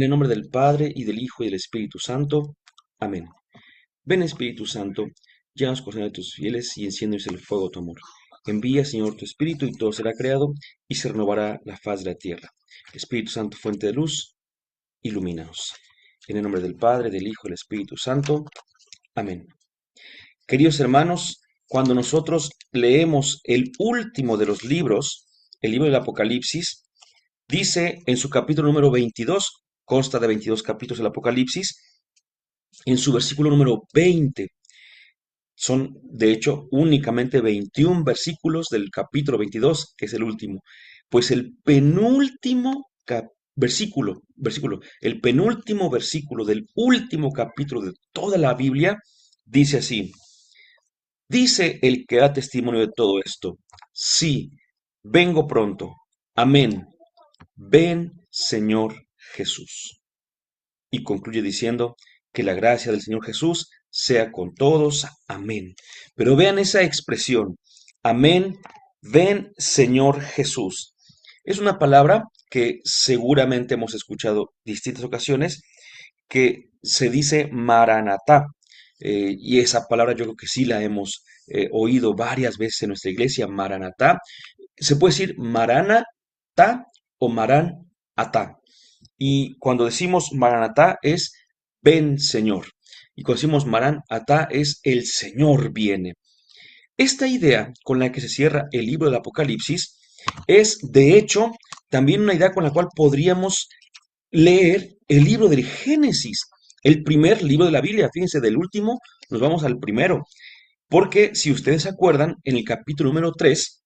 En el nombre del Padre, y del Hijo, y del Espíritu Santo. Amén. Ven, Espíritu Santo, llena los corazones de tus fieles y enciéndeles el fuego de tu amor. Envía, Señor, tu Espíritu, y todo será creado, y se renovará la faz de la tierra. Espíritu Santo, fuente de luz, ilumínanos. En el nombre del Padre, del Hijo y del Espíritu Santo. Amén. Queridos hermanos, cuando nosotros leemos el último de los libros, el libro del Apocalipsis, dice en su capítulo número 22, consta de 22 capítulos del Apocalipsis, en su versículo número 20, son de hecho únicamente 21 versículos del capítulo 22, que es el último, pues el penúltimo el penúltimo versículo del último capítulo de toda la Biblia, dice así: dice el que da testimonio de todo esto, sí, vengo pronto, amén, ven Señor Jesús. Y concluye diciendo que la gracia del Señor Jesús sea con todos, amén. Pero vean esa expresión, amén, ven Señor Jesús. Es una palabra que seguramente hemos escuchado distintas ocasiones, que se dice Maranatá. Y esa palabra yo creo que sí la hemos oído varias veces en nuestra iglesia, Maranatá. Se puede decir Maranatá o Marán-atá. Y cuando decimos Maranatá es ven Señor. Y cuando decimos Marán-atá es el Señor viene. Esta idea con la que se cierra el libro del Apocalipsis es, de hecho, también una idea con la cual podríamos leer el libro del Génesis, el primer libro de la Biblia. Fíjense, del último nos vamos al primero. Porque si ustedes se acuerdan, en el capítulo número 3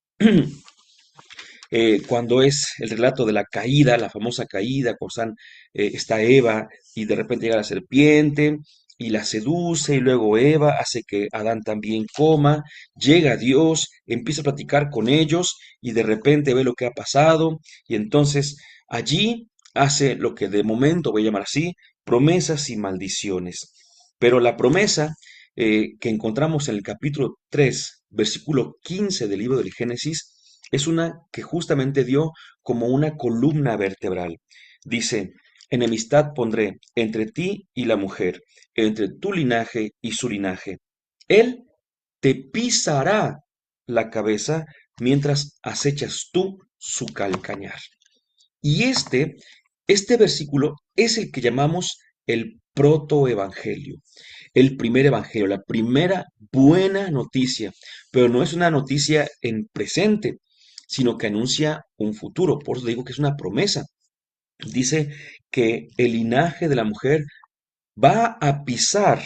cuando es el relato de la caída, la famosa caída, cuando está Eva y de repente llega la serpiente y la seduce y luego Eva hace que Adán también coma, llega Dios, empieza a platicar con ellos y de repente ve lo que ha pasado y entonces allí hace lo que de momento voy a llamar así, promesas y maldiciones. Pero la promesa que encontramos en el capítulo 3, versículo 15 del libro del Génesis, es una que justamente dio como una columna vertebral. Dice, enemistad pondré entre ti y la mujer, entre tu linaje y su linaje. Él te pisará la cabeza mientras acechas tú su calcañar. Y este versículo es el que llamamos el protoevangelio, el primer evangelio, la primera buena noticia, pero no es una noticia en presente, sino que anuncia un futuro. Por eso digo que es una promesa. Dice que el linaje de la mujer va a pisar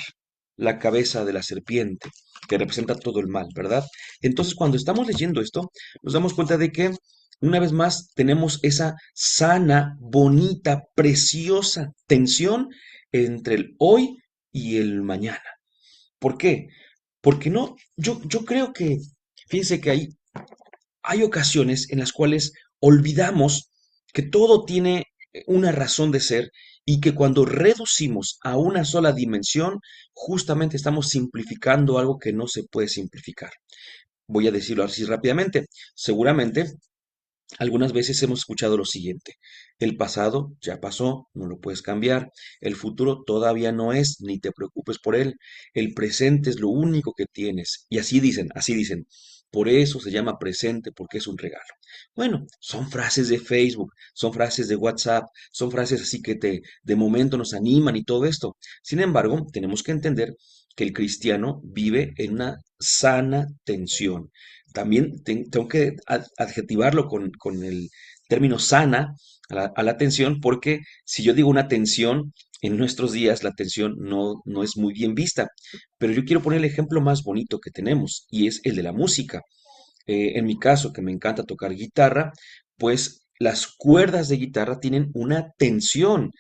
la cabeza de la serpiente, que representa todo el mal, ¿verdad? Entonces, cuando estamos leyendo esto, nos damos cuenta de que, una vez más, tenemos esa sana, bonita, preciosa tensión entre el hoy y el mañana. ¿Por qué? Porque no, yo creo que, fíjense que hay ocasiones en las cuales olvidamos que todo tiene una razón de ser y que cuando reducimos a una sola dimensión, justamente estamos simplificando algo que no se puede simplificar. Voy a decirlo así rápidamente. Seguramente algunas veces hemos escuchado lo siguiente: el pasado ya pasó, no lo puedes cambiar; el futuro todavía no es, ni te preocupes por él; el presente es lo único que tienes. Y así dicen, por eso se llama presente, porque es un regalo. Bueno, son frases de Facebook, son frases de WhatsApp, son frases así que de momento nos animan y todo esto. Sin embargo, tenemos que entender que el cristiano vive en una sana tensión. También tengo que adjetivarlo con el término sana a la atención, porque si yo digo una tensión, en nuestros días la tensión no es muy bien vista. Pero yo quiero poner el ejemplo más bonito que tenemos, y es el de la música. En mi caso, que me encanta tocar guitarra, pues las cuerdas de guitarra tienen una tensión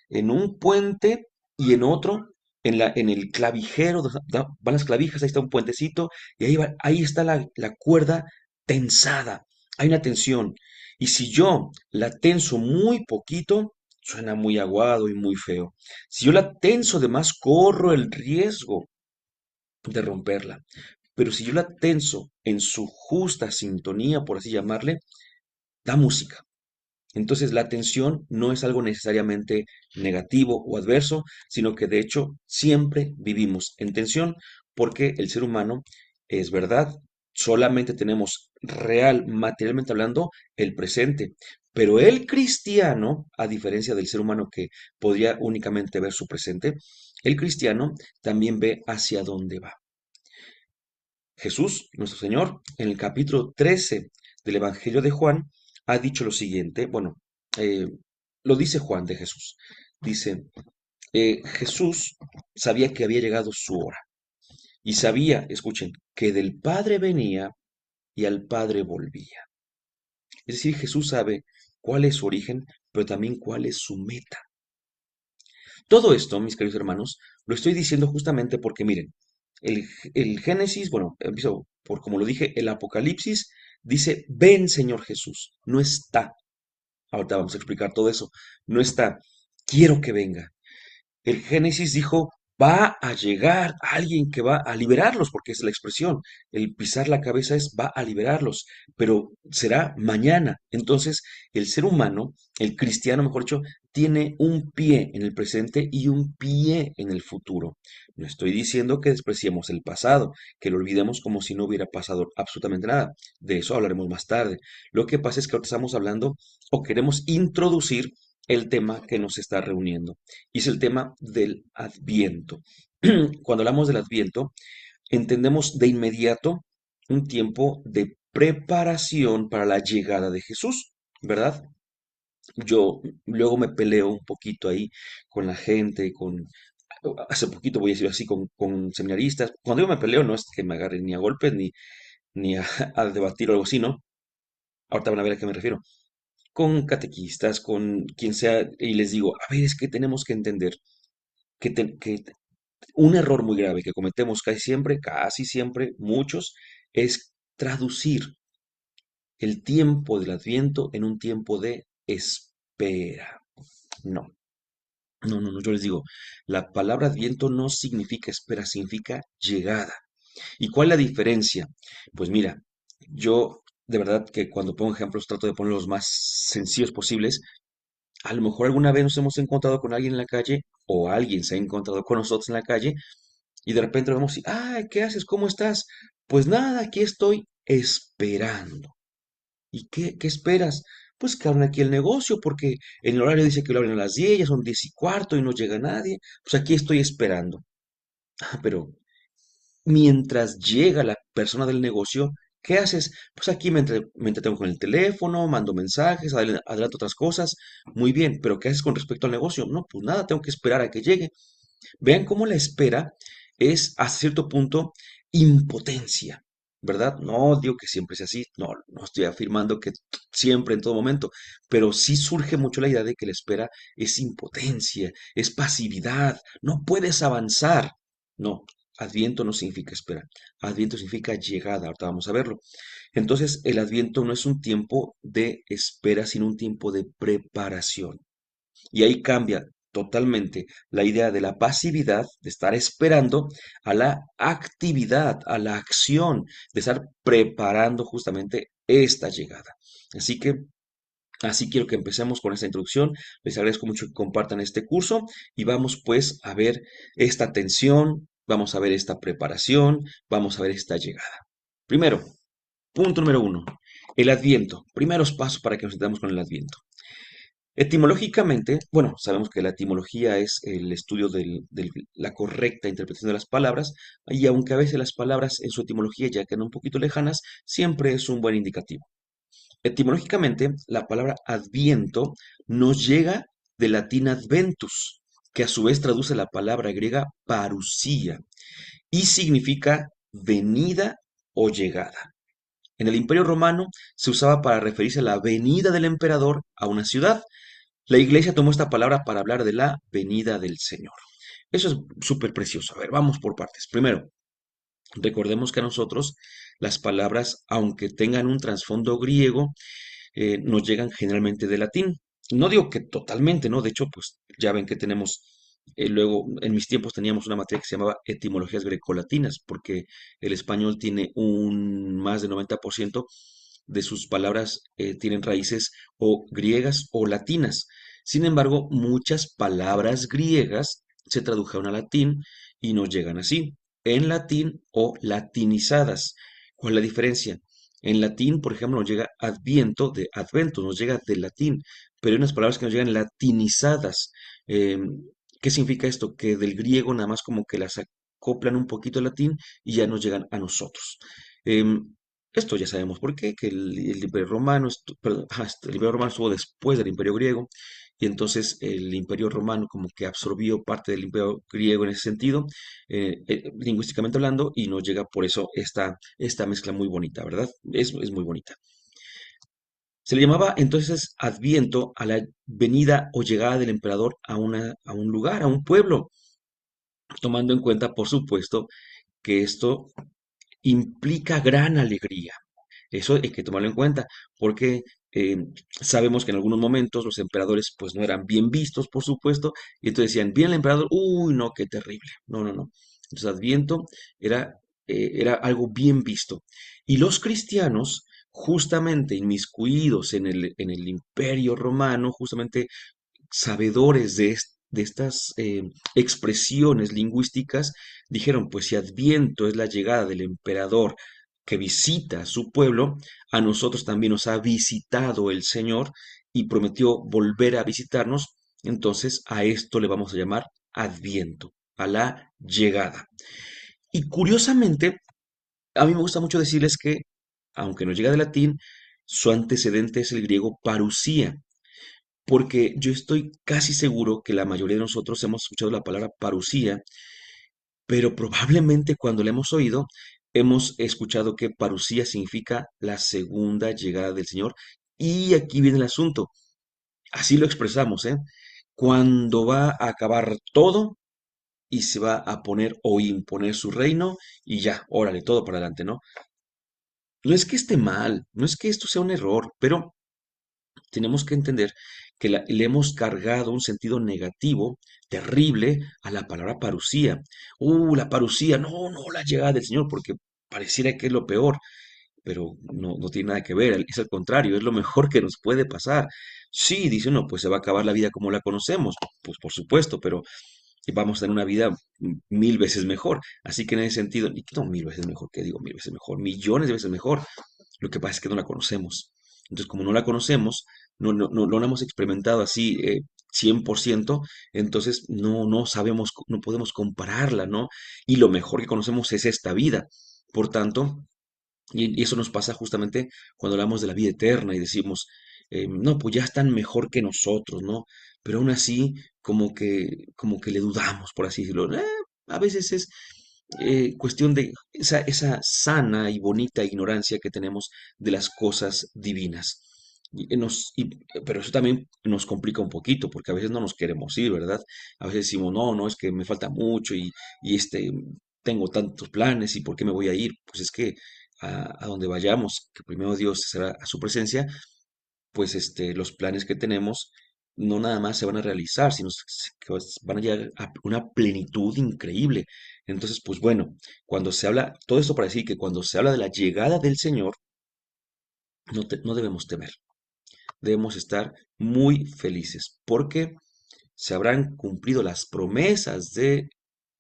en un puente y en otro, en el clavijero, van las clavijas, ahí está un puentecito, y ahí está la cuerda tensada, hay una tensión. Y si yo la tenso muy poquito, suena muy aguado y muy feo. Si yo la tenso de más, corro el riesgo de romperla. Pero si yo la tenso en su justa sintonía, por así llamarle, da música. Entonces, la tensión no es algo necesariamente negativo o adverso, sino que de hecho siempre vivimos en tensión porque el ser humano es verdad, solamente tenemos real, materialmente hablando, el presente. Pero el cristiano, a diferencia del ser humano que podría únicamente ver su presente, el cristiano también ve hacia dónde va. Jesús, nuestro Señor, en el capítulo 13 del Evangelio de Juan, ha dicho lo siguiente, bueno, eh, lo dice Juan de Jesús. Dice, Jesús sabía que había llegado su hora y sabía, escuchen, que del Padre venía y al Padre volvía. Es decir, Jesús sabe cuál es su origen, pero también cuál es su meta. Todo esto, mis queridos hermanos, lo estoy diciendo justamente porque, miren, el Génesis, bueno, empiezo por como lo dije, el Apocalipsis dice, ven Señor Jesús, no está. Ahorita vamos a explicar todo eso. No está, quiero que venga. El Génesis dijo, va a llegar alguien que va a liberarlos, porque es la expresión. El pisar la cabeza es va a liberarlos, pero será mañana. Entonces, el ser humano, el cristiano, mejor dicho, tiene un pie en el presente y un pie en el futuro. No estoy diciendo que despreciemos el pasado, que lo olvidemos como si no hubiera pasado absolutamente nada. De eso hablaremos más tarde. Lo que pasa es que ahora estamos hablando o queremos introducir el tema que nos está reuniendo y es el tema del Adviento. Cuando hablamos del Adviento, entendemos de inmediato un tiempo de preparación para la llegada de Jesús, ¿verdad? Yo luego me peleo un poquito ahí con la gente, hace poquito voy a decir así, con seminaristas. Cuando yo me peleo no es que me agarren ni a golpes ni a, a debatir o algo así, ¿no? Ahorita van a ver a qué me refiero. Con catequistas, con quien sea, y les digo, a ver, es que tenemos que entender que un error muy grave que cometemos casi siempre, muchos, es traducir el tiempo del Adviento en un tiempo de espera. No, no, yo les digo, la palabra Adviento no significa espera, significa llegada. ¿Y cuál es la diferencia? Pues mira, yo de verdad que cuando pongo ejemplos trato de poner los más sencillos posibles. A lo mejor alguna vez nos hemos encontrado con alguien en la calle o alguien se ha encontrado con nosotros en la calle y de repente lo vemos y, ay, ¿qué haces? ¿Cómo estás? Pues nada, aquí estoy esperando. ¿Y qué esperas? Pues que abran aquí el negocio porque en el horario dice que lo abren a las 10, ya son 10 y cuarto y no llega nadie. Pues aquí estoy esperando. Ah, pero mientras llega la persona del negocio, ¿qué haces? Pues aquí me entretengo con el teléfono, mando mensajes, adelanto otras cosas. Muy bien, pero ¿qué haces con respecto al negocio? No, pues nada, tengo que esperar a que llegue. Vean cómo la espera es a cierto punto impotencia, ¿verdad? No digo que siempre sea así, no estoy afirmando que siempre en todo momento, pero sí surge mucho la idea de que la espera es impotencia, es pasividad, no puedes avanzar. No, Adviento no significa espera, Adviento significa llegada, ahorita vamos a verlo. Entonces, el Adviento no es un tiempo de espera, sino un tiempo de preparación. Y ahí cambia totalmente la idea de la pasividad, de estar esperando, a la actividad, a la acción, de estar preparando justamente esta llegada. Así que así quiero que empecemos con esta introducción. Les agradezco mucho que compartan este curso y vamos pues a ver esta tensión, vamos a ver esta preparación, vamos a ver esta llegada. Primero, punto número uno, el Adviento. Primeros pasos para que nos entendamos con el Adviento. Etimológicamente, bueno, sabemos que la etimología es el estudio de la correcta interpretación de las palabras, y aunque a veces las palabras en su etimología ya quedan un poquito lejanas, siempre es un buen indicativo. Etimológicamente, la palabra adviento nos llega del latín adventus, que a su vez traduce la palabra griega parusía, y significa venida o llegada. En el Imperio Romano se usaba para referirse a la venida del emperador a una ciudad. La iglesia tomó esta palabra para hablar de la venida del Señor. Eso es súper precioso. A ver, vamos por partes. Primero, recordemos que a nosotros las palabras, aunque tengan un trasfondo griego, nos llegan generalmente de latín. No digo que totalmente, ¿no? De hecho, pues ya ven que tenemos, luego en mis tiempos teníamos una materia que se llamaba etimologías grecolatinas, porque el español tiene un más de 90% de sus palabras tienen raíces o griegas o latinas. Sin embargo, muchas palabras griegas se tradujeron a latín y nos llegan así, en latín o latinizadas. ¿Cuál es la diferencia? En latín, por ejemplo, nos llega adviento de advento, nos llega del latín, pero hay unas palabras que nos llegan latinizadas. Em, ¿Qué significa esto? Que del griego nada más como que las acoplan un poquito al latín y ya nos llegan a nosotros. Em, Esto ya sabemos por qué, que el Imperio Romano, perdón, el Imperio Romano estuvo después del Imperio Griego, y entonces el Imperio Romano como que absorbió parte del Imperio Griego en ese sentido, lingüísticamente hablando, y nos llega por eso esta mezcla muy bonita, ¿verdad? Es muy bonita. Se le llamaba entonces Adviento a la venida o llegada del emperador a un lugar, a un pueblo, tomando en cuenta, por supuesto, que esto implica gran alegría. Eso hay que tomarlo en cuenta, porque eh, sabemos que en algunos momentos los emperadores pues no eran bien vistos, por supuesto, y entonces decían, viene el emperador, uy, no, qué terrible. No, no, no. Entonces Adviento era, era algo bien visto. Y los cristianos, justamente inmiscuidos en el imperio romano, justamente sabedores de estas expresiones lingüísticas, dijeron, pues si Adviento es la llegada del emperador que visita a su pueblo, a nosotros también nos ha visitado el Señor y prometió volver a visitarnos, entonces a esto le vamos a llamar Adviento, a la llegada. Y curiosamente, a mí me gusta mucho decirles que, aunque nos llega de latín, su antecedente es el griego parusía, porque yo estoy casi seguro que la mayoría de nosotros hemos escuchado la palabra parusía, pero probablemente cuando la hemos oído, hemos escuchado que parusía significa la segunda llegada del Señor. Y aquí viene el asunto. Así lo expresamos, ¿eh? Cuando va a acabar todo y se va a poner o imponer su reino y ya, órale, todo para adelante, ¿no? No es que esté mal, no es que esto sea un error, pero tenemos que entender que le hemos cargado un sentido negativo, terrible, a la palabra parusía. La parusía, no, no, la llegada del Señor, porque pareciera que es lo peor, pero no, no tiene nada que ver, es al contrario, es lo mejor que nos puede pasar. Sí, dice uno, pues se va a acabar la vida como la conocemos, pues por supuesto, pero vamos a tener una vida mil veces mejor. Así que en ese sentido, y no mil veces mejor, ¿qué digo mil veces mejor? Millones de veces mejor. Lo que pasa es que no la conocemos. Entonces, como no la conocemos, no la hemos experimentado así 100%, entonces no sabemos, no podemos compararla, ¿no? Y lo mejor que conocemos es esta vida. Por tanto, y eso nos pasa justamente cuando hablamos de la vida eterna y decimos, no, pues ya están mejor que nosotros, ¿no? Pero aún así, como que le dudamos, por así decirlo. A veces es cuestión de esa sana y bonita ignorancia que tenemos de las cosas divinas. Pero eso también nos complica un poquito, porque a veces no nos queremos ir, ¿verdad? A veces decimos, no, no, es que me falta mucho y tengo tantos planes y ¿por qué me voy a ir? Pues es que a donde vayamos, que primero Dios será a su presencia, pues los planes que tenemos no nada más se van a realizar, sino que van a llegar a una plenitud increíble. Entonces, pues bueno, cuando se habla, todo esto para decir que cuando se habla de la llegada del Señor, no debemos temer, debemos estar muy felices, porque se habrán cumplido las promesas de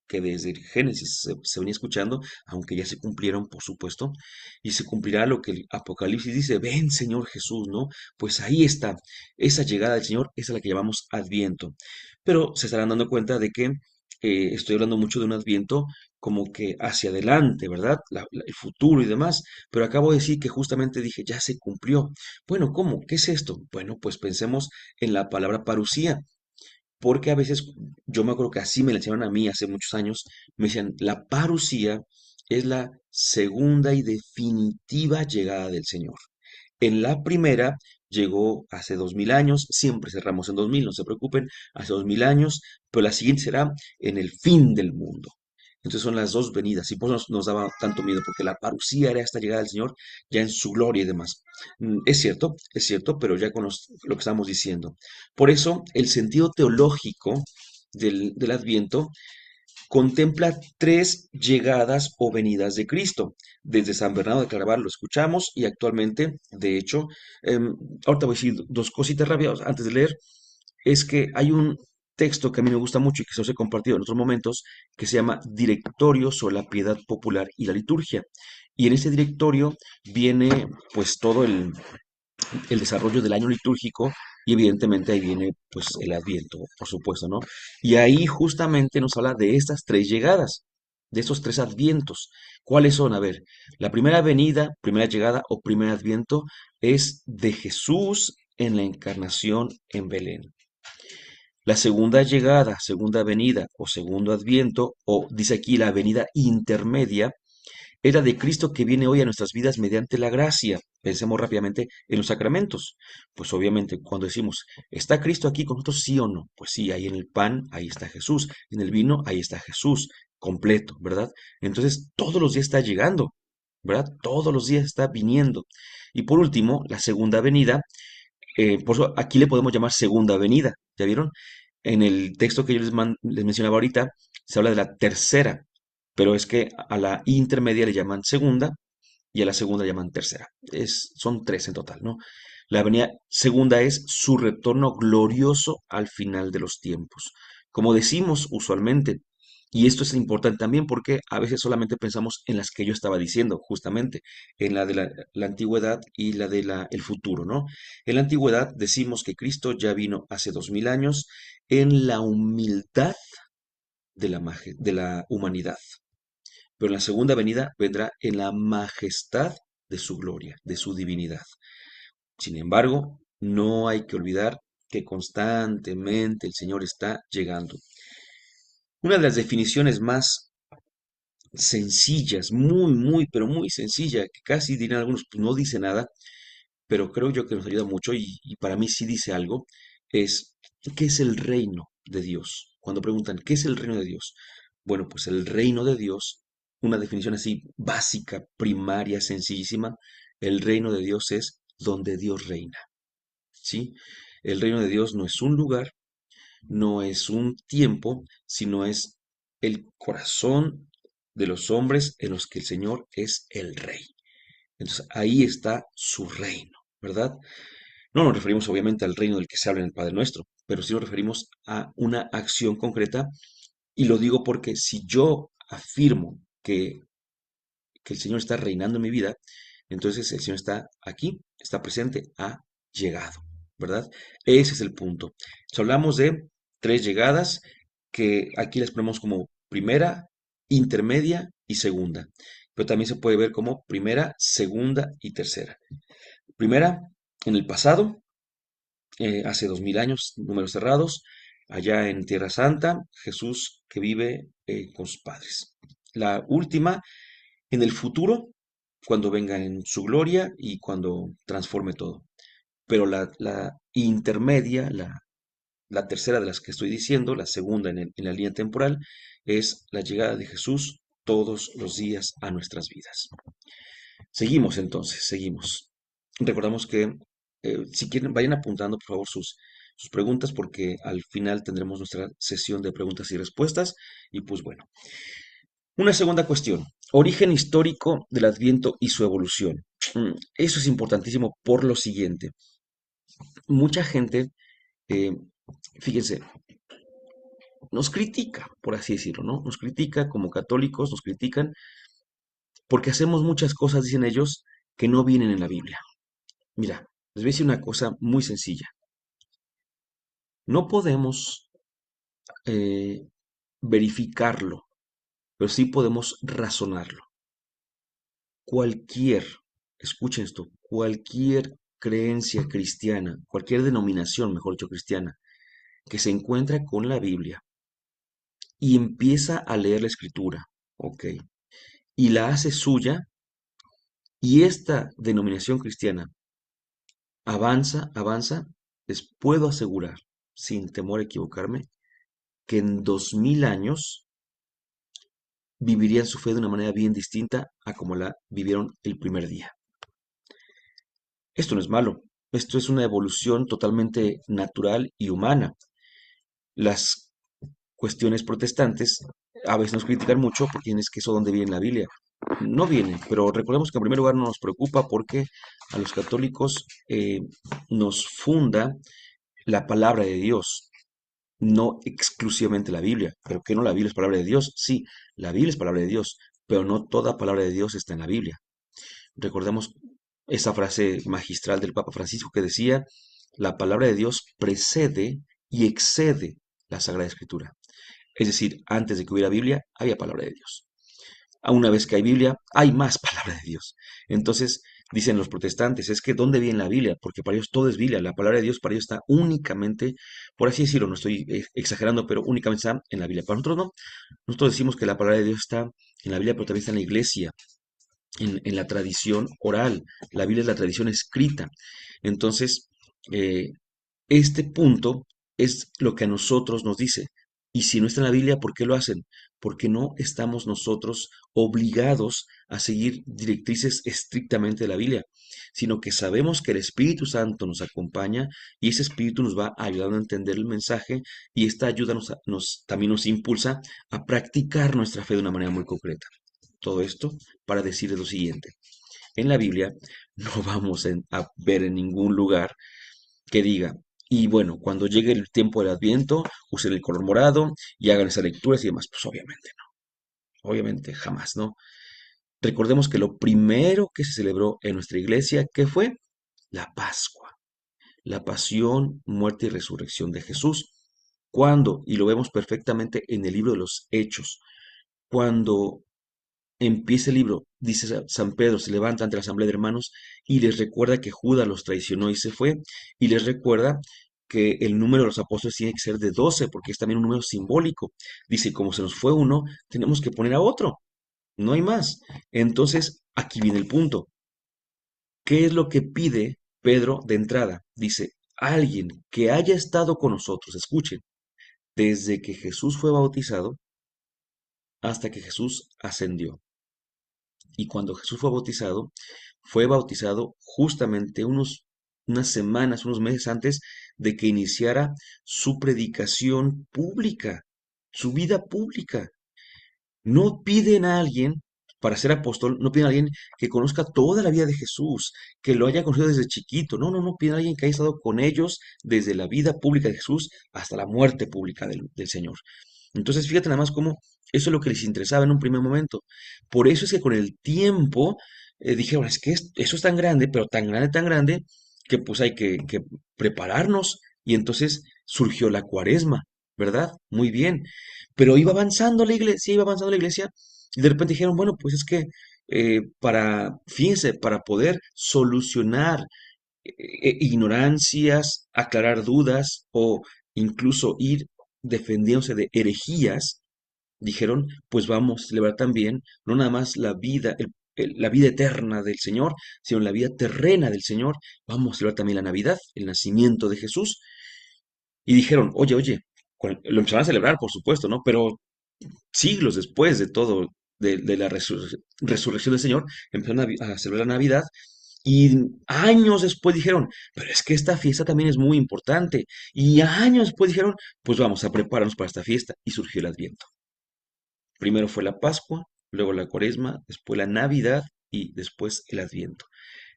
que desde el Génesis se venía escuchando, aunque ya se cumplieron, por supuesto, y se cumplirá lo que el Apocalipsis dice, ven Señor Jesús, ¿no? Pues ahí está, esa llegada del Señor, esa es la que llamamos Adviento. Pero se estarán dando cuenta de que estoy hablando mucho de un Adviento como que hacia adelante, ¿verdad? El futuro y demás, pero acabo de decir que justamente dije, ya se cumplió. Bueno, ¿cómo? ¿Qué es esto? Bueno, pues pensemos en la palabra parusía, porque a veces, yo me acuerdo que así me la enseñaron a mí hace muchos años, me decían, la parusía es la segunda y definitiva llegada del Señor. En la primera llegó hace 2000 años, siempre cerramos en 2000, no se preocupen, hace 2000 años, pero la siguiente será en el fin del mundo. Entonces son las dos venidas y por eso nos daba tanto miedo, porque la parucía era esta llegada del Señor ya en su gloria y demás. Es cierto, pero ya con lo que estamos diciendo. Por eso el sentido teológico del Adviento contempla tres llegadas o venidas de Cristo. Desde San Bernardo de Claraval lo escuchamos y actualmente, de hecho, ahorita voy a decir dos cositas rápidas antes de leer. Es que hay un texto que a mí me gusta mucho y que se os he compartido en otros momentos, que se llama Directorio sobre la Piedad Popular y la Liturgia. Y en ese directorio viene pues todo el desarrollo del año litúrgico y evidentemente ahí viene pues el Adviento, por supuesto, ¿no? Y ahí justamente nos habla de estas tres llegadas, de estos tres Advientos. ¿Cuáles son? A ver, la primera venida, primera llegada o primer Adviento es de Jesús en la encarnación en Belén. La segunda llegada, segunda venida o segundo Adviento, o dice aquí la venida intermedia, era de Cristo que viene hoy a nuestras vidas mediante la gracia. Pensemos rápidamente en los sacramentos. Pues obviamente cuando decimos, ¿está Cristo aquí con nosotros, sí o no? Pues sí, ahí en el pan, ahí está Jesús. En el vino, ahí está Jesús, completo, ¿verdad? Entonces todos los días está llegando, ¿verdad? Todos los días está viniendo. Y por último, la segunda venida, por eso aquí le podemos llamar segunda venida, ¿ya vieron? En el texto que yo les mencionaba ahorita, se habla de la tercera, pero es que a la intermedia le llaman segunda y a la segunda le llaman tercera. Son tres en total, ¿no? La venida segunda es su retorno glorioso al final de los tiempos. Como decimos usualmente, y esto es importante también porque a veces solamente pensamos en las que yo estaba diciendo, justamente, en la de la antigüedad y la de el futuro, ¿no? En la antigüedad decimos que Cristo ya vino hace 2000 años en la humildad de la humanidad, pero en la segunda venida vendrá en la majestad de su gloria, de su divinidad. Sin embargo, no hay que olvidar que constantemente el Señor está llegando. Una de las definiciones más sencillas, pero muy sencilla, que casi dirían algunos, pues no dice nada, pero creo yo que nos ayuda mucho y para mí sí dice algo, es ¿qué es el reino de Dios? Cuando preguntan, ¿qué es el reino de Dios? Bueno, pues el reino de Dios, una definición así básica, primaria, sencillísima, el reino de Dios es donde Dios reina, ¿sí? El reino de Dios no es un lugar, no es un tiempo, sino es el corazón de los hombres en los que el Señor es el rey. Entonces ahí está su reino, ¿verdad? No nos referimos obviamente al reino del que se habla en el Padre Nuestro, pero sí nos referimos a una acción concreta y lo digo porque si yo afirmo que el Señor está reinando en mi vida, entonces el Señor está aquí, está presente, ha llegado, ¿verdad? Ese es el punto. Si hablamos de tres llegadas que aquí las ponemos como primera, intermedia y segunda, pero también se puede ver como primera, segunda y tercera. Primera, en el pasado, hace 2000 años, números cerrados, allá en Tierra Santa, Jesús que vive con sus padres. La última, en el futuro, cuando venga en su gloria y cuando transforme todo. Pero la intermedia, la tercera de las que estoy diciendo, la segunda en la línea temporal, es la llegada de Jesús todos los días a nuestras vidas. Seguimos entonces, seguimos. Recordamos que si quieren, vayan apuntando por favor sus preguntas porque al final tendremos nuestra sesión de preguntas y respuestas. Y pues bueno, una segunda cuestión, origen histórico del Adviento y su evolución. Eso es importantísimo por lo siguiente. Mucha gente, eh, fíjense, nos critica, por así decirlo, ¿no? Nos critica como católicos, nos critican porque hacemos muchas cosas, dicen ellos, que no vienen en la Biblia. Mira, les voy a decir una cosa muy sencilla. No podemos eh, verificarlo, pero sí podemos razonarlo. Cualquier, escuchen esto, cualquier creencia cristiana, cualquier denominación, mejor dicho, cristiana, que se encuentra con la Biblia y empieza a leer la escritura, ¿ok? Y la hace suya, y esta denominación cristiana avanza, avanza, les puedo asegurar, sin temor a equivocarme, que en 2000 años vivirían su fe de una manera bien distinta a como la vivieron el primer día. Esto no es malo, esto es una evolución totalmente natural y humana. Las cuestiones protestantes a veces nos critican mucho porque dicen, es que eso dónde viene en la Biblia. No viene, pero recordemos que en primer lugar no nos preocupa porque a los católicos nos funda la palabra de Dios, no exclusivamente la Biblia. ¿Pero qué no la Biblia es palabra de Dios? Sí, la Biblia es palabra de Dios, pero no toda palabra de Dios está en la Biblia. Recordemos esa frase magistral del Papa Francisco que decía, la palabra de Dios precede y excede la Sagrada Escritura. Es decir, antes de que hubiera Biblia, había palabra de Dios. A una vez que hay Biblia, hay más palabra de Dios. Entonces, dicen los protestantes, es que ¿dónde viene la Biblia? Porque para ellos todo es Biblia. La palabra de Dios para ellos está únicamente, por así decirlo, no estoy exagerando, pero únicamente está en la Biblia. Para nosotros no. Nosotros decimos que la palabra de Dios está en la Biblia, pero también está en la iglesia, en la tradición oral. La Biblia es la tradición escrita. Entonces, eh, este punto es lo que a nosotros nos dice. Y si no está en la Biblia, ¿por qué lo hacen? Porque no estamos nosotros obligados a seguir directrices estrictamente de la Biblia, sino que sabemos que el Espíritu Santo nos acompaña y ese Espíritu nos va ayudando a entender el mensaje y esta ayuda también nos impulsa a practicar nuestra fe de una manera muy concreta. Todo esto para decirles lo siguiente. En la Biblia no vamos a ver en ningún lugar que diga, y bueno, cuando llegue el tiempo del Adviento, usen el color morado y hagan esas lecturas y demás. Pues obviamente no, obviamente jamás, ¿no? Recordemos que lo primero que se celebró en nuestra iglesia, ¿qué fue? La Pascua, la pasión, muerte y resurrección de Jesús. Cuando, y lo vemos perfectamente en el libro de los Hechos, cuando empieza el libro, dice San Pedro, se levanta ante la asamblea de hermanos y les recuerda que Judas los traicionó y se fue, y les recuerda que el número de los apóstoles tiene que ser de 12 porque es también un número simbólico. Dice, como se nos fue uno, tenemos que poner a otro, no hay más. Entonces, aquí viene el punto. ¿Qué es lo que pide Pedro de entrada? Dice, alguien que haya estado con nosotros, escuchen, desde que Jesús fue bautizado hasta que Jesús ascendió. Y cuando Jesús fue bautizado justamente unas semanas, unos meses antes de que iniciara su predicación pública, su vida pública. No piden a alguien para ser apóstol, no piden a alguien que conozca toda la vida de Jesús, que lo haya conocido desde chiquito. No, no, no, piden a alguien que haya estado con ellos desde la vida pública de Jesús hasta la muerte pública del Señor. Entonces, fíjate nada más cómo eso es lo que les interesaba en un primer momento. Por eso es que con el tiempo dijeron, es que eso es tan grande, que pues hay que prepararnos. Y entonces surgió la cuaresma, ¿verdad? Muy bien. Pero iba avanzando la iglesia, y de repente dijeron, bueno, pues es que fíjense, para poder solucionar ignorancias, aclarar dudas o incluso ir defendiéndose de herejías, dijeron, pues vamos a celebrar también no nada más la vida, la vida eterna del Señor, sino la vida terrena del Señor. Vamos a celebrar también la Navidad, el nacimiento de Jesús. Y dijeron, oye, oye, lo empezaron a celebrar, por supuesto, ¿no? Pero siglos después de todo, de la resurrección del Señor, empezaron a celebrar la Navidad y años después dijeron, pero es que esta fiesta también es muy importante. Y años después dijeron, pues vamos a prepararnos para esta fiesta. Y surgió el Adviento. Primero fue la Pascua, luego la Cuaresma, después la Navidad y después el Adviento.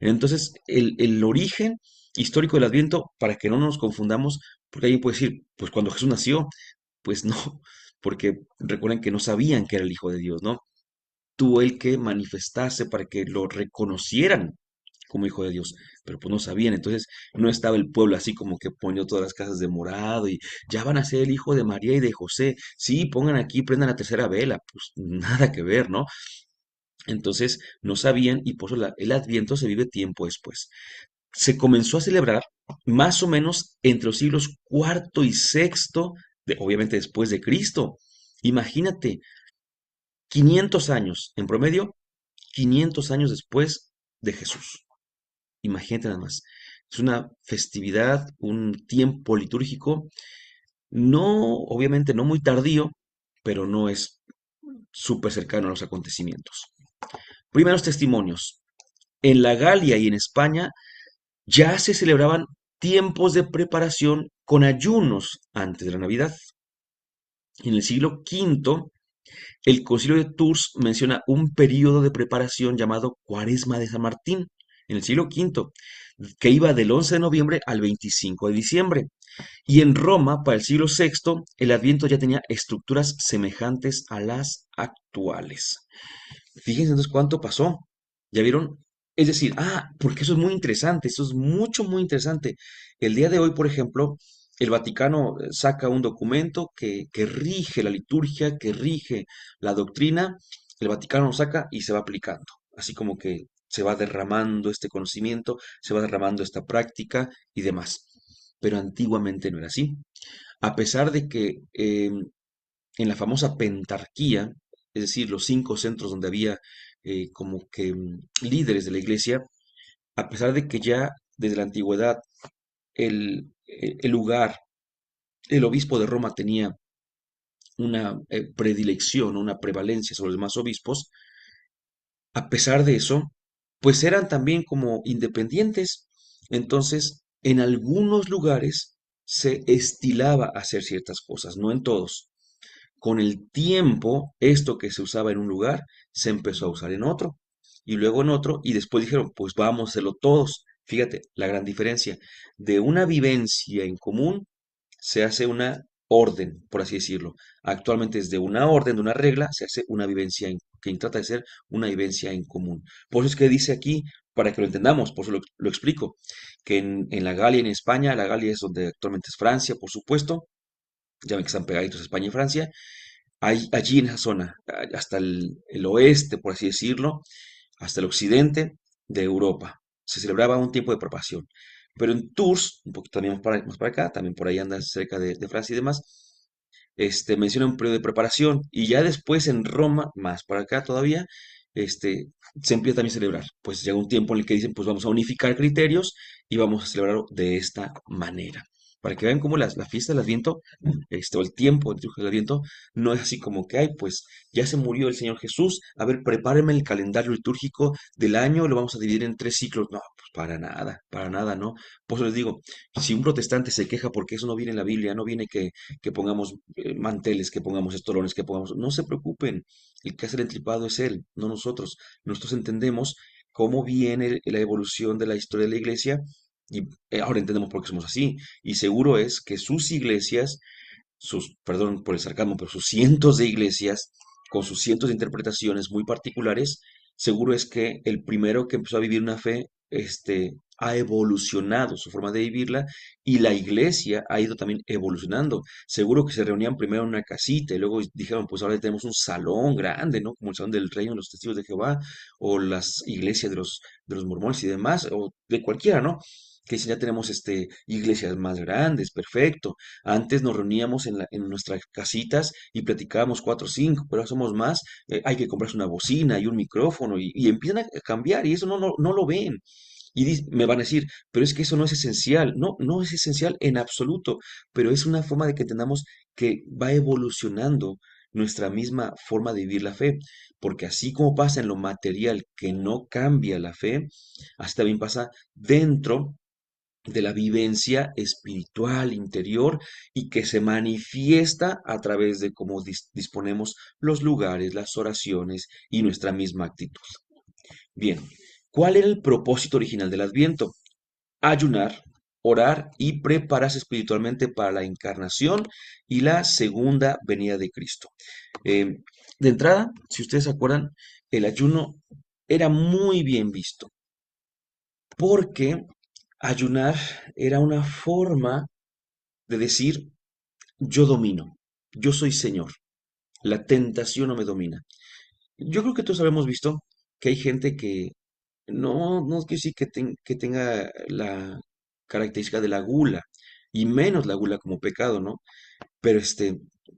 Entonces, el origen histórico del Adviento, para que no nos confundamos, porque alguien puede decir, pues cuando Jesús nació, pues no, porque recuerden que no sabían que era el Hijo de Dios, ¿no? Tuvo él que manifestarse para que lo reconocieran como hijo de Dios, pero pues no sabían, entonces no estaba el pueblo así como que poniendo todas las casas de morado y ya van a ser el hijo de María y de José, sí, pongan aquí, prendan la tercera vela, pues nada que ver, ¿no? Entonces no sabían y por eso el Adviento se vive tiempo después. Se comenzó a celebrar más o menos entre los siglos cuarto y sexto, obviamente después de Cristo. Imagínate, 500 años en promedio, 500 años después de Jesús. Imagínate nada más. Es una festividad, un tiempo litúrgico, no, obviamente no muy tardío, pero no es súper cercano a los acontecimientos. Primeros testimonios. En la Galia y en España ya se celebraban tiempos de preparación con ayunos antes de la Navidad. En el siglo V El Concilio de Tours menciona un periodo de preparación llamado Cuaresma de San Martín en el siglo V, que iba del 11 de noviembre al 25 de diciembre. Y en Roma, para el siglo VI, el Adviento ya tenía estructuras semejantes a las actuales. Fíjense entonces cuánto pasó. ¿Ya vieron? Es decir, porque eso es muy interesante, eso es mucho, muy interesante. El día de hoy, por ejemplo, el Vaticano saca un documento que rige la liturgia, que rige la doctrina, el Vaticano lo saca y se va aplicando. Así como que se va derramando este conocimiento, se va derramando esta práctica y demás. Pero antiguamente no era así. A pesar de que en la famosa pentarquía, es decir, los 5 centros donde había como que líderes de la iglesia, a pesar de que ya desde la antigüedad el lugar, el obispo de Roma tenía una predilección, una prevalencia sobre los demás obispos, a pesar de eso, pues eran también como independientes. Entonces, en algunos lugares se estilaba hacer ciertas cosas, no en todos. Con el tiempo, esto que se usaba en un lugar se empezó a usar en otro, y luego en otro, y después dijeron, pues vamos a hacerlo todos. Fíjate, la gran diferencia. De una vivencia en común se hace una orden, por así decirlo. Actualmente es de una orden, de una regla, se hace una vivencia que trata de ser una vivencia en común. Por eso es que dice aquí, para que lo entendamos, por eso lo explico, que en la Galia, en España, la Galia es donde actualmente es Francia, por supuesto, ya ven que están pegaditos España y Francia, allí en esa zona, hasta el oeste, por así decirlo, hasta el occidente de Europa. Se celebraba un tiempo de preparación. Pero en Tours, un poquito también más para acá, también por ahí anda cerca de Francia y demás, menciona un periodo de preparación. Y ya después en Roma, más para acá todavía, este, se empieza también a celebrar. Pues llega un tiempo en el que dicen, pues vamos a unificar criterios y vamos a celebrarlo de esta manera. Para que vean cómo la fiesta del Adviento, o el tiempo del Adviento, no es así como que, ay, pues ya se murió el Señor Jesús, a ver, prepárenme el calendario litúrgico del año, lo vamos a dividir en 3 ciclos. No, pues para nada, ¿no? Por eso les digo, si un protestante se queja porque eso no viene en la Biblia, no viene que pongamos manteles, que pongamos estolones, que pongamos... No se preocupen, el que hace el entripado es él, no nosotros. Nosotros entendemos cómo viene la evolución de la historia de la iglesia y ahora entendemos por qué somos así. Y seguro es que sus iglesias, perdón por el sarcasmo, pero sus cientos de iglesias, con sus cientos de interpretaciones muy particulares, seguro es que el primero que empezó a vivir una fe, ha evolucionado su forma de vivirla y la iglesia ha ido también evolucionando. Seguro que se reunían primero en una casita y luego dijeron, pues ahora tenemos un salón grande, ¿no? Como el Salón del Reino de los Testigos de Jehová o las iglesias de los mormones y demás, o de cualquiera, ¿no? Que dicen, ya tenemos iglesias más grandes, perfecto. Antes nos reuníamos en nuestras casitas y platicábamos cuatro o cinco, pero ahora somos más. Hay que comprarse una bocina y un micrófono y empiezan a cambiar y eso no lo ven. Y me van a decir, pero es que eso no es esencial. No, no es esencial en absoluto, pero es una forma de que entendamos que va evolucionando nuestra misma forma de vivir la fe, porque así como pasa en lo material que no cambia la fe, así también pasa dentro de la vivencia espiritual interior y que se manifiesta a través de cómo disponemos los lugares, las oraciones y nuestra misma actitud. Bien, ¿cuál era el propósito original del Adviento? Ayunar, orar y prepararse espiritualmente para la encarnación y la segunda venida de Cristo. Eh, de entrada, si ustedes se acuerdan, el ayuno era muy bien visto porque ayunar era una forma de decir, yo domino, yo soy Señor, la tentación no me domina. Yo creo que todos habíamos visto que hay gente que no quiere decir que tenga la característica de la gula, y menos la gula como pecado, ¿no? Pero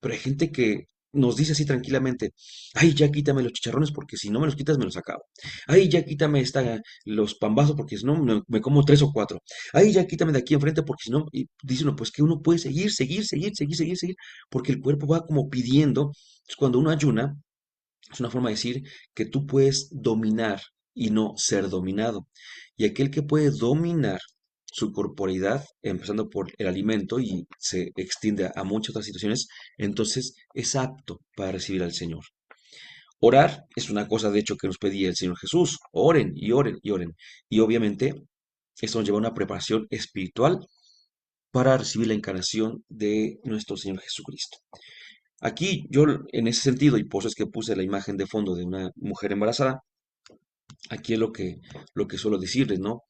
pero hay gente que nos dice así tranquilamente, ay, ya quítame los chicharrones porque si no me los quitas me los acabo. Ay, ya quítame los pambazos porque si no me como tres o cuatro. Ay, ya quítame de aquí enfrente porque si no, y dice uno, pues que uno puede seguir, porque el cuerpo va como pidiendo. Entonces, cuando uno ayuna, es una forma de decir que tú puedes dominar y no ser dominado. Y aquel que puede dominar su corporeidad, empezando por el alimento y se extiende a muchas otras situaciones, entonces es apto para recibir al Señor. Orar es una cosa, de hecho, que nos pedía el Señor Jesús. Oren y oren y oren. Y obviamente esto nos lleva a una preparación espiritual para recibir la encarnación de nuestro Señor Jesucristo. Aquí yo, en ese sentido, y por eso es que puse la imagen de fondo de una mujer embarazada, aquí es lo que suelo decirles, ¿no?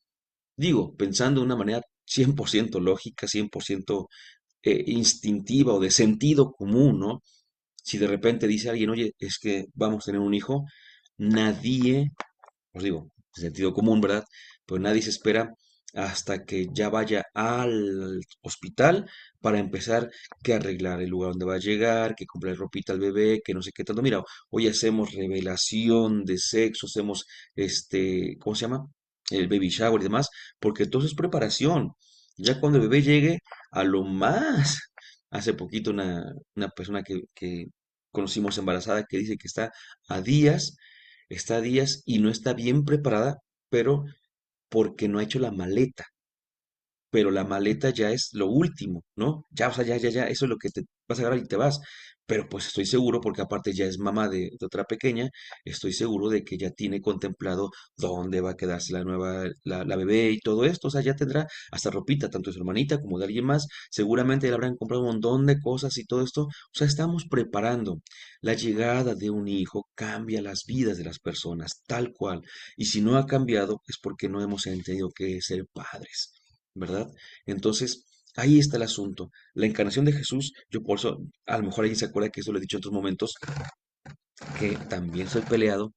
Digo, pensando de una manera 100% lógica, 100% instintiva o de sentido común, ¿no? Si de repente dice alguien, oye, es que vamos a tener un hijo, nadie, os digo, de sentido común, ¿verdad? Pues nadie se espera hasta que ya vaya al hospital para empezar que arreglar el lugar donde va a llegar, que comprar ropita al bebé, que no sé qué tanto. Mira, hoy hacemos revelación de sexo, hacemos ¿cómo se llama? El baby shower y demás, porque todo eso es preparación. Ya cuando el bebé llegue, a lo más, hace poquito una persona que conocimos embarazada que dice que está a días y no está bien preparada, pero porque no ha hecho la maleta, pero la maleta ya es lo último, ¿no? Ya, o sea, ya, eso es lo que te vas a agarrar y te vas. Pero pues estoy seguro, porque aparte ya es mamá de otra pequeña, estoy seguro de que ya tiene contemplado dónde va a quedarse la nueva, la bebé y todo esto. O sea, ya tendrá hasta ropita, tanto de su hermanita como de alguien más. Seguramente le habrán comprado un montón de cosas y todo esto. O sea, estamos preparando. La llegada de un hijo cambia las vidas de las personas, tal cual. Y si no ha cambiado, es porque no hemos entendido qué es ser padres. ¿Verdad? Entonces, ahí está el asunto. La encarnación de Jesús, yo por eso, a lo mejor alguien se acuerda que eso lo he dicho en otros momentos, que también soy peleado,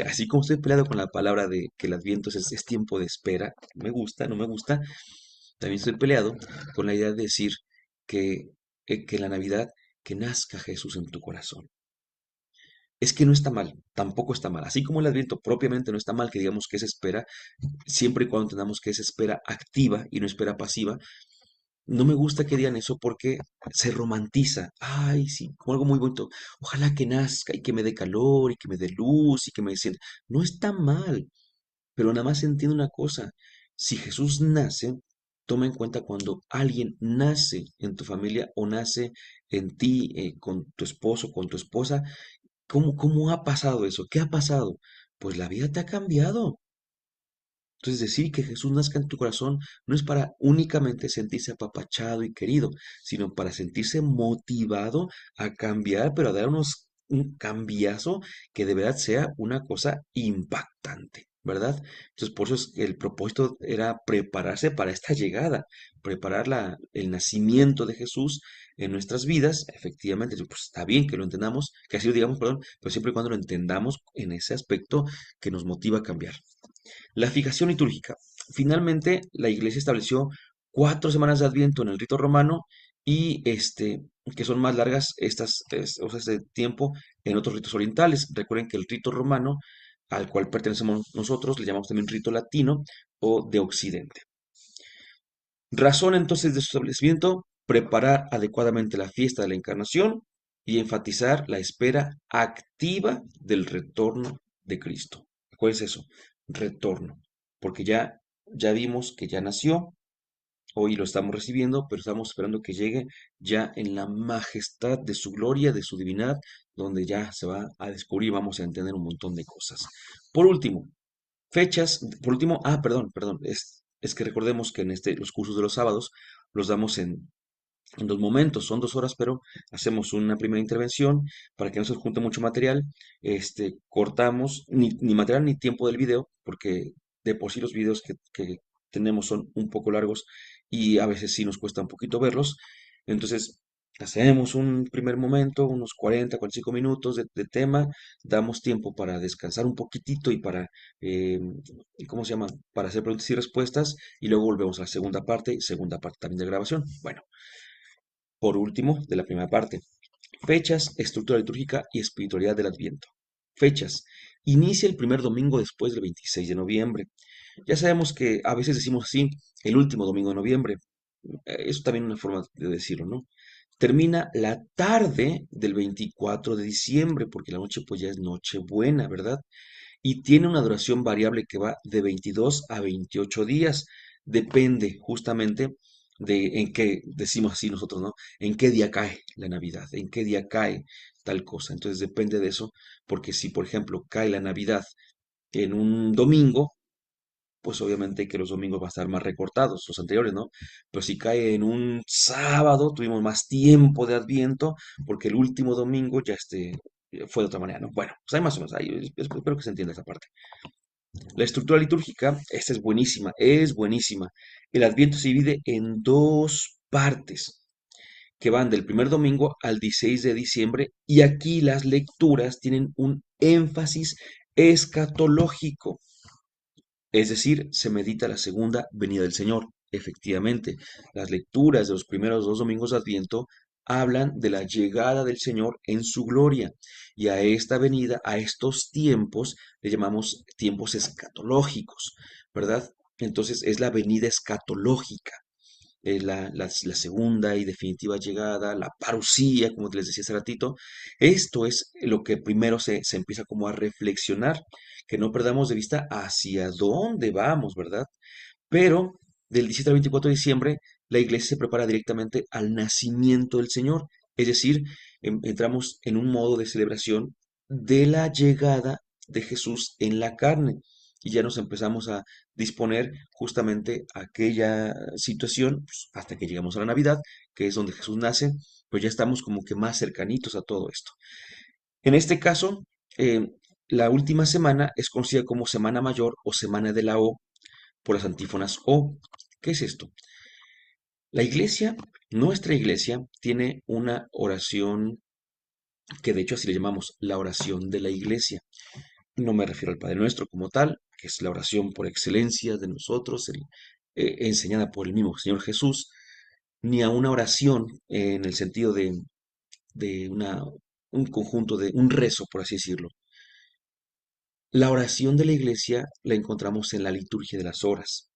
así como estoy peleado con la palabra de que el Adviento es tiempo de espera, me gusta, no me gusta, también estoy peleado con la idea de decir que la Navidad, que nazca Jesús en tu corazón. Es que no está mal, tampoco está mal. Así como el Adviento propiamente no está mal que digamos que es espera, siempre y cuando entendamos que es espera activa y no espera pasiva. No me gusta que digan eso porque se romantiza. Ay, sí, como algo muy bonito. Ojalá que nazca y que me dé calor y que me dé luz y que me sienta. No está mal, pero nada más entiende una cosa. Si Jesús nace, toma en cuenta cuando alguien nace en tu familia o nace en ti, con tu esposo, con tu esposa, ¿cómo ha pasado eso? ¿Qué ha pasado? Pues la vida te ha cambiado. Entonces, decir que Jesús nazca en tu corazón no es para únicamente sentirse apapachado y querido, sino para sentirse motivado a cambiar, pero a dar un cambiazo que de verdad sea una cosa impactante, ¿verdad? Entonces, por eso es que el propósito era prepararse para esta llegada, preparar el nacimiento de Jesús en nuestras vidas. Efectivamente, pues está bien que lo entendamos, que así lo digamos, perdón, pero siempre y cuando lo entendamos en ese aspecto que nos motiva a cambiar. La fijación litúrgica. Finalmente, la Iglesia estableció 4 semanas de Adviento en el rito romano y que son más largas o sea, este tiempo en otros ritos orientales. Recuerden que el rito romano, al cual pertenecemos nosotros, le llamamos también rito latino o de Occidente. Razón entonces de su establecimiento, preparar adecuadamente la fiesta de la Encarnación y enfatizar la espera activa del retorno de Cristo. ¿Cuál es eso? Retorno. Porque ya vimos que ya nació, hoy lo estamos recibiendo, pero estamos esperando que llegue ya en la majestad de su gloria, de su divinidad, donde ya se va a descubrir, vamos a entender un montón de cosas. Por último, por último, perdón, es que recordemos que los cursos de los sábados los damos en 2 momentos, son 2 horas, pero hacemos una primera intervención para que no se junte mucho material, cortamos ni material ni tiempo del video, porque de por sí los videos que tenemos son un poco largos y a veces sí nos cuesta un poquito verlos, entonces hacemos un primer momento, unos 40, 45 minutos de tema, damos tiempo para descansar un poquitito y para, eh, ¿cómo se llama? Para hacer preguntas y respuestas, y luego volvemos a la segunda parte también de grabación. Bueno, por último, de la primera parte, fechas, estructura litúrgica y espiritualidad del Adviento. Fechas. Inicia el primer domingo después del 26 de noviembre. Ya sabemos que a veces decimos así, el último domingo de noviembre. Eso también es una forma de decirlo, ¿no? Termina la tarde del 24 de diciembre, porque la noche pues ya es Nochebuena, ¿verdad? Y tiene una duración variable que va de 22 a 28 días. depende justamente de en qué, decimos así nosotros, ¿no? En qué día cae la Navidad, en qué día cae tal cosa. Entonces depende de eso, porque si, por ejemplo, cae la Navidad en un domingo, pues obviamente que los domingos van a estar más recortados, los anteriores, ¿no? Pero si cae en un sábado, tuvimos más tiempo de Adviento, porque el último domingo ya fue de otra manera, ¿no? Bueno, pues hay más o menos, ahí, espero que se entienda esa parte. La estructura litúrgica, esta es buenísima, es buenísima. El Adviento se divide en dos partes, que van del primer domingo al 16 de diciembre, y aquí las lecturas tienen un énfasis escatológico. Es decir, se medita la segunda venida del Señor. Efectivamente, las lecturas de los primeros dos domingos de Adviento hablan de la llegada del Señor en su gloria. Y a esta venida, a estos tiempos, le llamamos tiempos escatológicos, ¿verdad? Entonces es la venida escatológica, la segunda y definitiva llegada, la parusía, como les decía hace ratito. Esto es lo que primero se empieza como a reflexionar, que no perdamos de vista hacia dónde vamos, ¿verdad? Pero del 17 al 24 de diciembre, la iglesia se prepara directamente al nacimiento del Señor, es decir, entramos en un modo de celebración de la llegada de Jesús en la carne. Y ya nos empezamos a disponer justamente a aquella situación pues, hasta que llegamos a la Navidad, que es donde Jesús nace, pues ya estamos como que más cercanitos a todo esto. En este caso, eh, la última semana es conocida como Semana Mayor o Semana de la O por las antífonas O. ¿Qué es esto? La iglesia, nuestra iglesia, tiene una oración que de hecho así le llamamos la oración de la iglesia. No me refiero al Padre Nuestro como tal, que es la oración por excelencia de nosotros, enseñada por el mismo Señor Jesús, ni a una oración en el sentido de un conjunto de un rezo, por así decirlo. La oración de la iglesia la encontramos en la liturgia de las horas.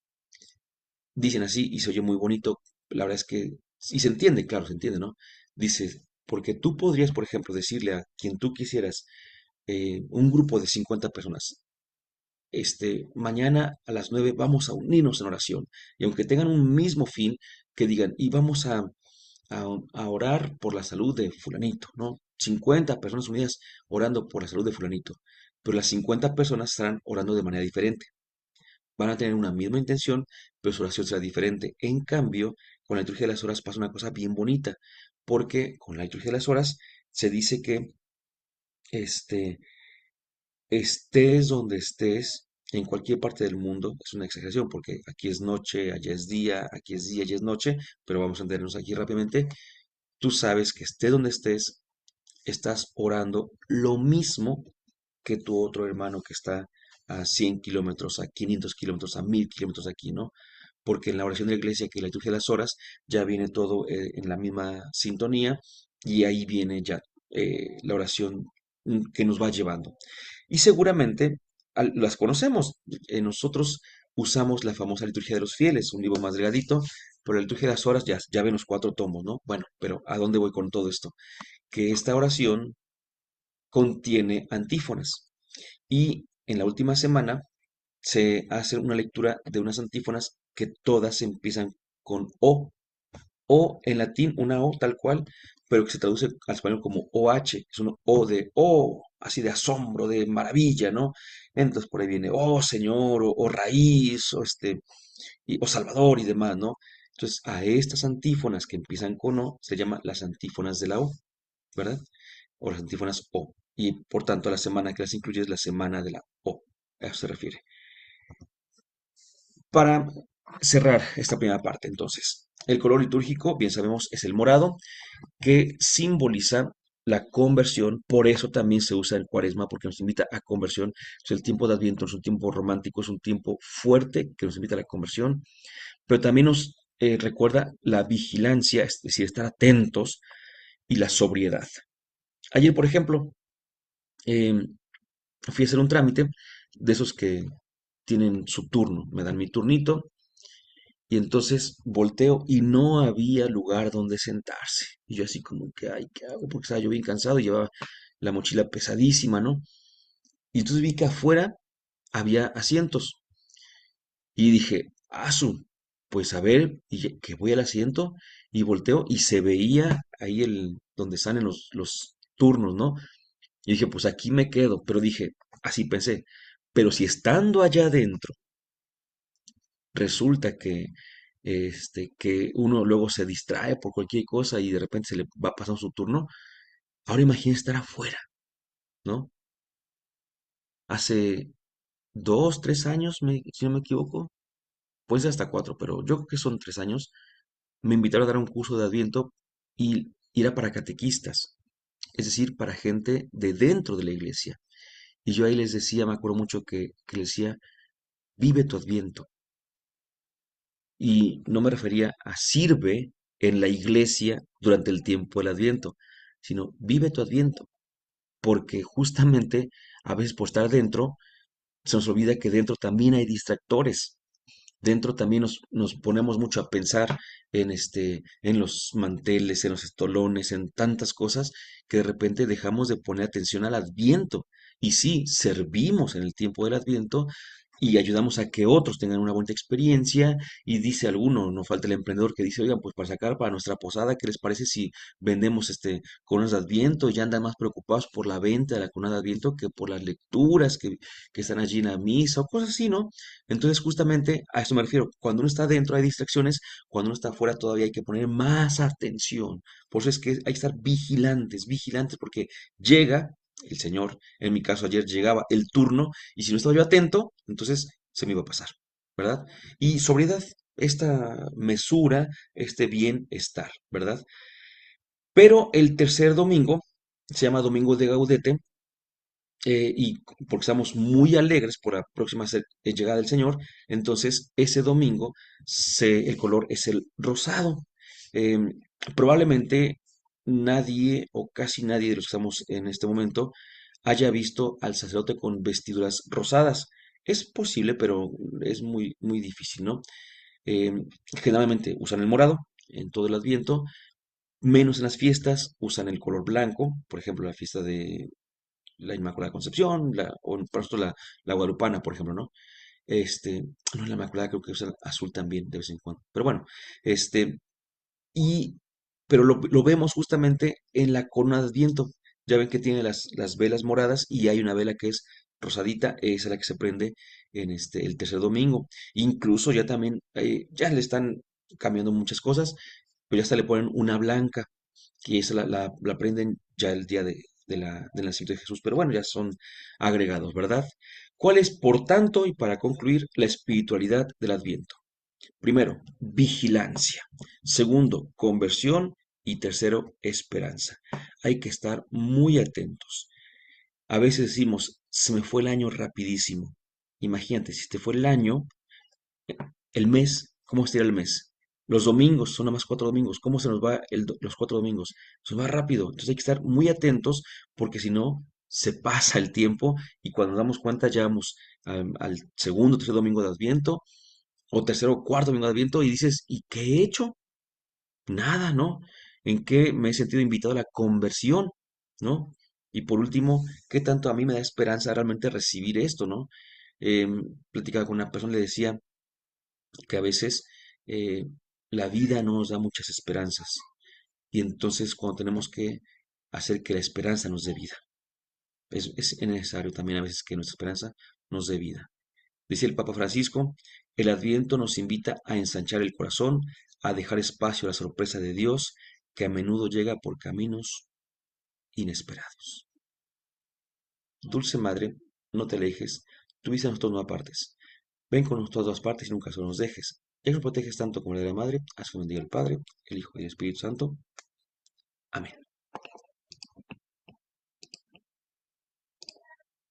Dicen así y se oye muy bonito. La verdad es que, y se entiende, claro, se entiende, ¿no? Dice, porque tú podrías, por ejemplo, decirle a quien tú quisieras, un grupo de 50 personas, mañana a las 9 vamos a unirnos en oración. Y aunque tengan un mismo fin, que digan, y vamos a orar por la salud de fulanito, ¿no? 50 personas unidas orando por la salud de fulanito. Pero las 50 personas estarán orando de manera diferente. Van a tener una misma intención, pero su oración será diferente. En cambio, con la liturgia de las horas pasa una cosa bien bonita, porque con la liturgia de las horas se dice que este, estés donde estés, en cualquier parte del mundo, es una exageración, porque aquí es noche, allá es día, aquí es día, allá es noche, pero vamos a entendernos aquí rápidamente. Tú sabes que estés donde estés, estás orando lo mismo que tu otro hermano que está a 100 kilómetros, a 500 kilómetros, a 1000 kilómetros aquí, ¿no? Porque en la oración de la iglesia, que es la liturgia de las horas, ya viene todo en la misma sintonía y ahí viene ya la oración que nos va llevando. Y seguramente las conocemos. Nosotros usamos la famosa liturgia de los fieles, un libro más delgadito, pero la liturgia de las horas ya ven los cuatro tomos, ¿no? Bueno, pero ¿a dónde voy con todo esto? Que esta oración contiene antífonas. Y en la última semana se hace una lectura de unas antífonas que todas empiezan con O en latín, una O tal cual, pero que se traduce al español como OH, es un O de O, así de asombro, de maravilla, ¿no? Entonces por ahí viene Oh Señor, o raíz, o Salvador y demás, ¿no? Entonces a estas antífonas que empiezan con O se llama las antífonas de la O, ¿verdad? O las antífonas O. Y por tanto la semana que las incluye es la semana de la O. A eso se refiere. Para cerrar esta primera parte, entonces, el color litúrgico, bien sabemos, es el morado, que simboliza la conversión. Por eso también se usa el cuaresma, porque nos invita a conversión. El tiempo de Adviento es un tiempo romántico, es un tiempo fuerte que nos invita a la conversión, pero también nos recuerda la vigilancia, es decir, estar atentos y la sobriedad. Ayer, por ejemplo, em, fui a hacer un trámite de esos que tienen su turno. Me dan mi turnito y entonces volteo y no había lugar donde sentarse. Y yo así como que, ay, ¿qué hago? Porque estaba yo bien cansado y llevaba la mochila pesadísima, ¿no? Y entonces vi que afuera había asientos y dije, ¡asu! pues a ver, y que voy al asiento y volteo y se veía ahí donde salen los turnos, ¿no? Y dije, pues aquí me quedo, pero dije, así pensé, pero si estando allá adentro resulta que uno luego se distrae por cualquier cosa y de repente se le va pasando su turno, ahora imagina estar afuera, ¿no? Hace 2, 3 años, si no me equivoco, pues hasta 4, pero yo creo que son 3 años, me invitaron a dar un curso de Adviento y era para catequistas, es decir, para gente de dentro de la iglesia. Y yo ahí les decía, me acuerdo mucho que les decía, vive tu Adviento. Y no me refería a sirve en la iglesia durante el tiempo del Adviento, sino vive tu Adviento, porque justamente a veces por estar dentro, se nos olvida que dentro también hay distractores. Dentro también nos ponemos mucho a pensar en los manteles, en los estolones, en tantas cosas que de repente dejamos de poner atención al Adviento. Y sí, servimos en el tiempo del Adviento y ayudamos a que otros tengan una buena experiencia. Y dice alguno, no falta el emprendedor que dice, oigan, pues para sacar para nuestra posada, ¿qué les parece si vendemos coronas de Adviento? Ya andan más preocupados por la venta de la corona de Adviento que por las lecturas que están allí en la misa o cosas así, ¿no? Entonces, justamente a eso me refiero. Cuando uno está dentro hay distracciones, cuando uno está afuera todavía hay que poner más atención. Por eso es que hay que estar vigilantes, vigilantes, porque llega el Señor. En mi caso, ayer llegaba el turno y si no estaba yo atento, entonces se me iba a pasar, ¿verdad? Y sobriedad, esta mesura, este bienestar, ¿verdad? Pero el tercer domingo, se llama Domingo de Gaudete, y porque estamos muy alegres por la próxima llegada del Señor, entonces ese domingo el color es el rosado. Em, Probablemente nadie o casi nadie de los que estamos en este momento haya visto al sacerdote con vestiduras rosadas. Es posible, pero es muy, muy difícil, ¿no? Generalmente usan el morado en todo el Adviento, menos en las fiestas, usan el color blanco, por ejemplo, la fiesta de la Inmaculada Concepción, o por ejemplo la Guadalupana, por ejemplo, ¿no? Este, no, la Inmaculada creo que usa azul también de vez en cuando. Pero bueno, este, y, pero lo vemos justamente en la corona de Adviento. Ya ven que tiene las velas moradas y hay una vela que es rosadita, esa es la que se prende en el tercer domingo. Incluso ya también, ya le están cambiando muchas cosas, pero ya hasta le ponen una blanca y esa la aprenden ya el día del nacimiento de Jesús, pero bueno, ya son agregados, ¿verdad? ¿Cuál es, por tanto, y para concluir, la espiritualidad del Adviento? Primero, vigilancia. Segundo, conversión. Y tercero, esperanza. Hay que estar muy atentos. A veces decimos, se me fue el año rapidísimo. Imagínate, si te fue el año, el mes, ¿cómo sería el mes? Los domingos, son nada más 4 domingos. ¿Cómo se nos va los 4 domingos? Se nos va rápido. Entonces hay que estar muy atentos porque si no, se pasa el tiempo y cuando nos damos cuenta ya vamos al segundo, tercer domingo de Adviento o tercero o cuarto domingo de Adviento y dices, ¿y qué he hecho? Nada, ¿no? ¿En qué me he sentido invitado a la conversión? ¿No? Y por último, ¿qué tanto a mí me da esperanza realmente recibir esto? ¿No? Platicaba con una persona, le decía, que a veces eh, la vida no nos da muchas esperanzas y entonces cuando tenemos que hacer que la esperanza nos dé vida, es necesario también a veces que nuestra esperanza nos dé vida. Dice el Papa Francisco, el Adviento nos invita a ensanchar el corazón, a dejar espacio a la sorpresa de Dios que a menudo llega por caminos inesperados. Dulce Madre, no te alejes, tu vista nos toma partes. Ven con nosotros a todas partes y nunca solo nos dejes. Ya que nos proteges tanto como la de la Madre, haz que nos bendiga el Padre, el Hijo y el Espíritu Santo. Amén.